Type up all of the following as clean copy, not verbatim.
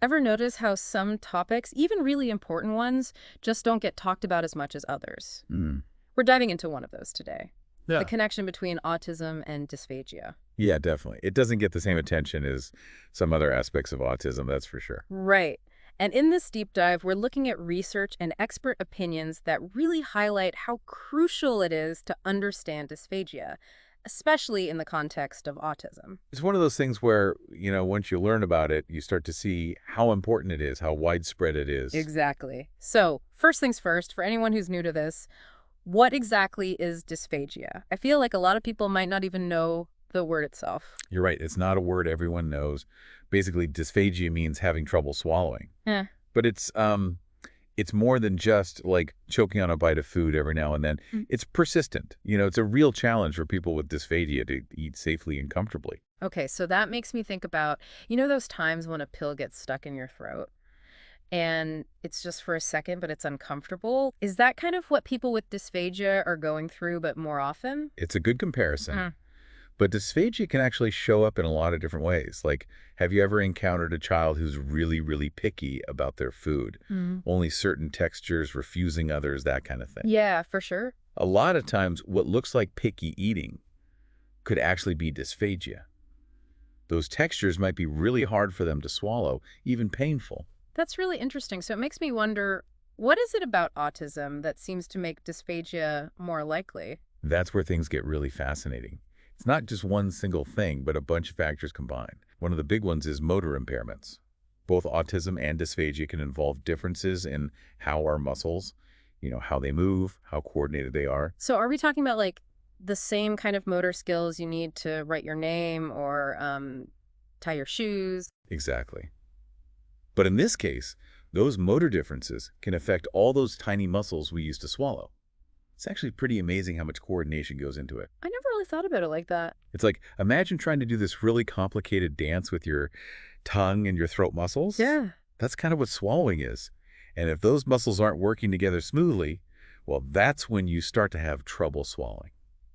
Ever notice how some topics, even really important ones, just don't get talked about as much as others? Mm. We're diving into one of those today. The Yeah. connection between autism and dysphagia. Yeah, definitely. It doesn't get the same attention as some other aspects of autism, that's for sure. Right. And in this deep dive, we're looking at research and expert opinions that really highlight how crucial it is to understand dysphagia, especially in the context of autism. It's one of those things where, once you learn about it, you start to see how important it is, how widespread it is. Exactly. So, first things first, for anyone who's new to this, what exactly is dysphagia? I feel like a lot of people might not even know the word itself. You're right. It's not a word everyone knows. Basically, dysphagia means having trouble swallowing. Eh. But it's more than just like choking on a bite of food every now and then. Mm. It's persistent. It's a real challenge for people with dysphagia to eat safely and comfortably. Okay, so that makes me think about, those times when a pill gets stuck in your throat and it's just for a second, but it's uncomfortable? Is that kind of what people with dysphagia are going through, but more often? It's a good comparison. Mm. But dysphagia can actually show up in a lot of different ways. Like, have you ever encountered a child who's really, really picky about their food? Mm. Only certain textures, refusing others, that kind of thing. Yeah, for sure. A lot of times, what looks like picky eating could actually be dysphagia. Those textures might be really hard for them to swallow, even painful. That's really interesting. So it makes me wonder, what is it about autism that seems to make dysphagia more likely? That's where things get really fascinating. It's not just one single thing, but a bunch of factors combined. One of the big ones is motor impairments. Both autism and dysphagia can involve differences in how our muscles, how they move, how coordinated they are. So are we talking about like the same kind of motor skills you need to write your name or tie your shoes? Exactly. But in this case, those motor differences can affect all those tiny muscles we use to swallow. It's actually pretty amazing how much coordination goes into it. I never really thought about it like that. It's like, imagine trying to do this really complicated dance with your tongue and your throat muscles. Yeah. That's kind of what swallowing is. And if those muscles aren't working together smoothly, well, that's when you start to have trouble swallowing.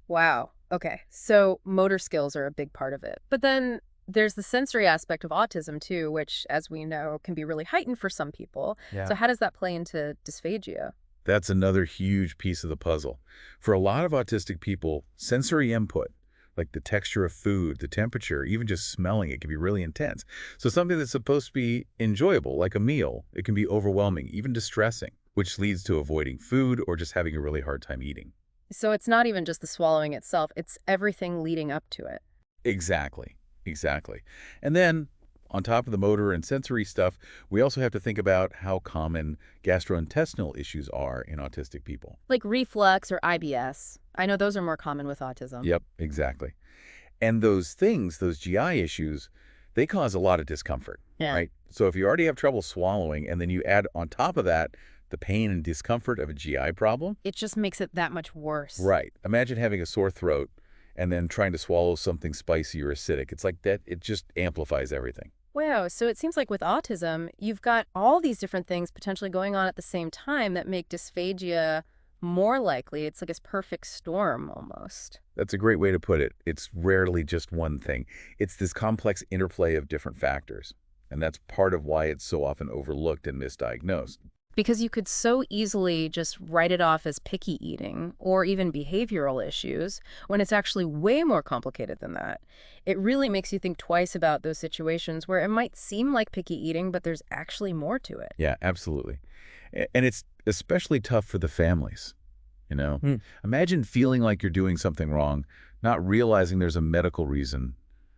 Wow. Okay. So motor skills are a big part of it. But then there's the sensory aspect of autism too, which, as we know, can be really heightened for some people. Yeah. So how does that play into dysphagia? That's another huge piece of the puzzle. For a lot of autistic people, sensory input, like the texture of food, the temperature, even just smelling it, can be really intense. So something that's supposed to be enjoyable, like a meal, it can be overwhelming, even distressing, which leads to avoiding food or just having a really hard time eating. So it's not even just the swallowing itself, it's everything leading up to it. Exactly. Exactly. And then, on top of the motor and sensory stuff, we also have to think about how common gastrointestinal issues are in autistic people. Like reflux or IBS. I know those are more common with autism. Yep, exactly. And those things, those GI issues, they cause a lot of discomfort, Yeah. right? So if you already have trouble swallowing and then you add on top of that the pain and discomfort of a GI problem, It just makes it that much worse. right. Imagine having a sore throat and then trying to swallow something spicy or acidic. It's like that, it just amplifies everything. Wow, so it seems like with autism, you've got all these different things potentially going on at the same time that make dysphagia more likely. It's like this perfect storm almost. That's a great way to put it. It's rarely just one thing. It's this complex interplay of different factors. And that's part of why it's so often overlooked and misdiagnosed. Because you could so easily just write it off as picky eating or even behavioral issues when it's actually way more complicated than that. It really makes you think twice about those situations where it might seem like picky eating, but there's actually more to it. Yeah, absolutely. And it's especially tough for the families, you know? Hmm. Imagine feeling like you're doing something wrong, not realizing there's a medical reason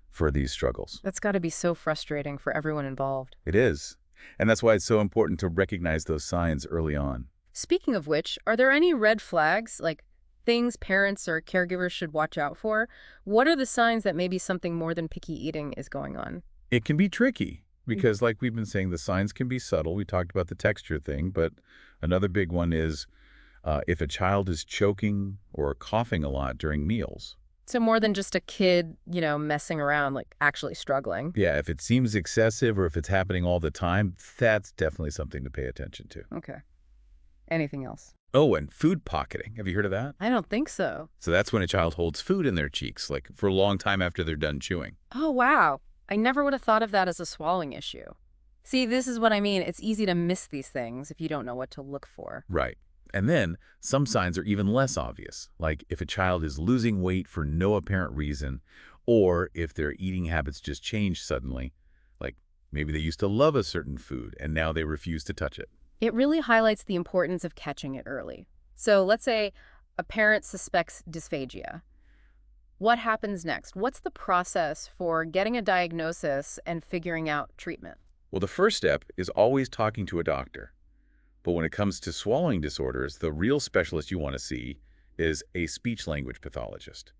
for these struggles. That's got to be so frustrating for everyone involved. It is. And that's why it's so important to recognize those signs early on. Speaking of which, are there any red flags, like things parents or caregivers should watch out for? What are the signs that maybe something more than picky eating is going on? It can be tricky because, like we've been saying, the signs can be subtle. We talked about the texture thing, but another big one is if a child is choking or coughing a lot during meals. So more than just a kid, messing around, like actually struggling. Yeah, if it seems excessive or if it's happening all the time, that's definitely something to pay attention to. Okay. Anything else? Oh, and food pocketing. Have you heard of that? I don't think so. So that's when a child holds food in their cheeks, like for a long time after they're done chewing. Oh, wow. I never would have thought of that as a swallowing issue. See, this is what I mean. It's easy to miss these things if you don't know what to look for. Right. And then some signs are even less obvious, like if a child is losing weight for no apparent reason, or if their eating habits just change suddenly, like maybe they used to love a certain food and now they refuse to touch it. It really highlights the importance of catching it early. So let's say a parent suspects dysphagia. What happens next? What's the process for getting a diagnosis and figuring out treatment? Well, the first step is always talking to a doctor. But when it comes to swallowing disorders, the real specialist you want to see is a speech-language pathologist.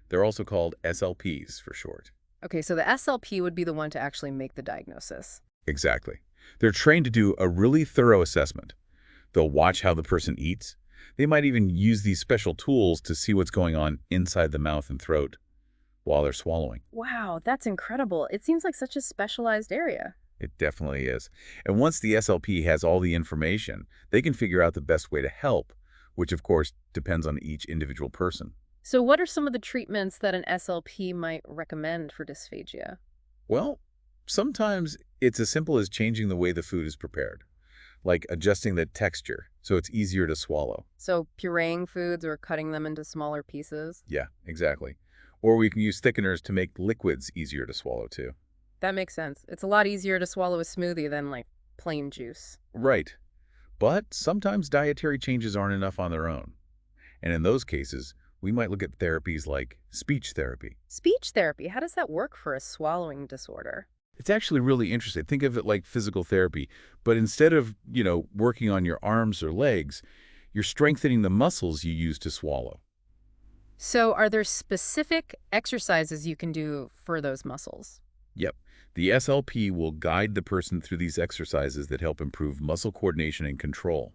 They're also called SLPs for short. Okay, so the SLP would be the one to actually make the diagnosis. Exactly. They're trained to do a really thorough assessment. They'll watch how the person eats. They might even use these special tools to see what's going on inside the mouth and throat while they're swallowing. Wow, that's incredible. It seems like such a specialized area. It definitely is. And once the SLP has all the information, they can figure out the best way to help, which of course depends on each individual person. So what are some of the treatments that an SLP might recommend for dysphagia? Well, sometimes it's as simple as changing the way the food is prepared, like adjusting the texture so it's easier to swallow. So pureeing foods or cutting them into smaller pieces? Yeah, exactly. Or we can use thickeners to make liquids easier to swallow too. That makes sense. It's a lot easier to swallow a smoothie than like plain juice. Right. But sometimes dietary changes aren't enough on their own. And in those cases, we might look at therapies like speech therapy. Speech therapy, how does that work for a swallowing disorder? It's actually really interesting. Think of it like physical therapy, but instead of, working on your arms or legs, you're strengthening the muscles you use to swallow. So are there specific exercises you can do for those muscles? Yep. The SLP will guide the person through these exercises that help improve muscle coordination and control.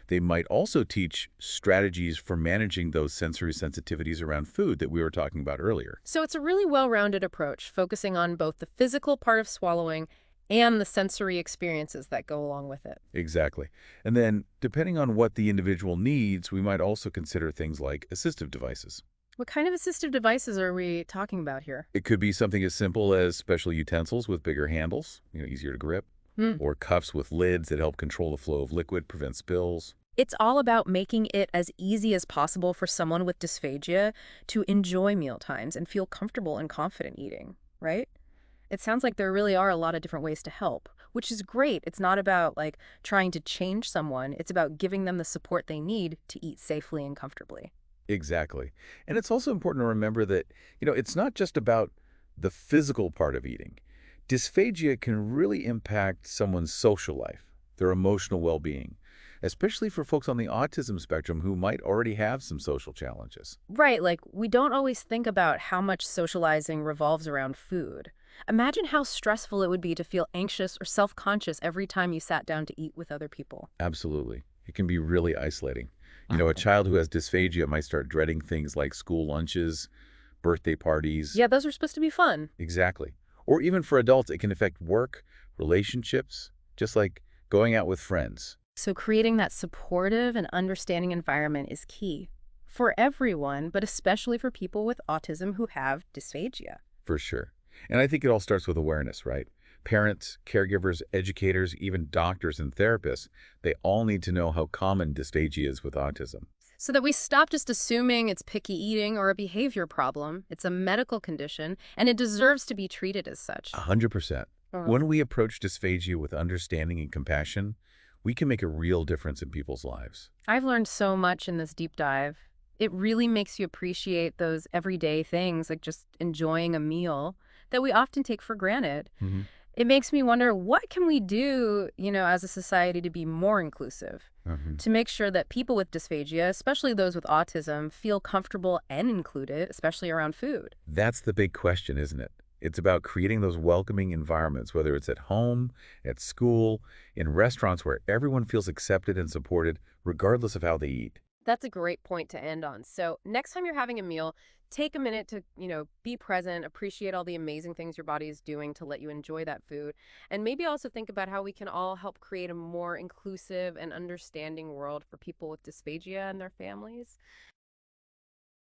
They might also teach strategies for managing those sensory sensitivities around food that we were talking about earlier. So it's a really well-rounded approach, focusing on both the physical part of swallowing and the sensory experiences that go along with it. Exactly. And then, depending on what the individual needs, we might also consider things like assistive devices. What kind of assistive devices are we talking about here? It could be something as simple as special utensils with bigger handles, easier to grip, Hmm. or cups with lids that help control the flow of liquid, prevent spills. It's all about making it as easy as possible for someone with dysphagia to enjoy meal times and feel comfortable and confident eating, right? It sounds like there really are a lot of different ways to help, which is great. It's not about like trying to change someone. It's about giving them the support they need to eat safely and comfortably. Exactly. And it's also important to remember that, it's not just about the physical part of eating. Dysphagia can really impact someone's social life, their emotional well-being, especially for folks on the autism spectrum who might already have some social challenges. Right, like we don't always think about how much socializing revolves around food. Imagine how stressful it would be to feel anxious or self-conscious every time you sat down to eat with other people. Absolutely. It can be really isolating. A child who has dysphagia might start dreading things like school lunches, birthday parties. Yeah, those are supposed to be fun. Exactly. Or even for adults, it can affect work, relationships, just like going out with friends. So creating that supportive and understanding environment is key for everyone, but especially for people with autism who have dysphagia. For sure. And I think it all starts with awareness, right? Parents, caregivers, educators, even doctors and therapists, they all need to know how common dysphagia is with autism. So that we stop just assuming it's picky eating or a behavior problem. It's a medical condition, and it deserves to be treated as such. 100%. Uh, When we approach dysphagia with understanding and compassion, we can make a real difference in people's lives. I've learned so much in this deep dive. It really makes you appreciate those everyday things, like just enjoying a meal that we often take for granted. Hmm. It makes me wonder, what can we do, as a society to be more inclusive, to make sure that people with dysphagia, especially those with autism, feel comfortable and included, especially around food? That's the big question, isn't it? It's about creating those welcoming environments, whether it's at home, at school, in restaurants where everyone feels accepted and supported, regardless of how they eat. That's a great point to end on. So next time you're having a meal, take a minute to, be present, appreciate all the amazing things your body is doing to let you enjoy that food. And maybe also think about how we can all help create a more inclusive and understanding world for people with dysphagia and their families.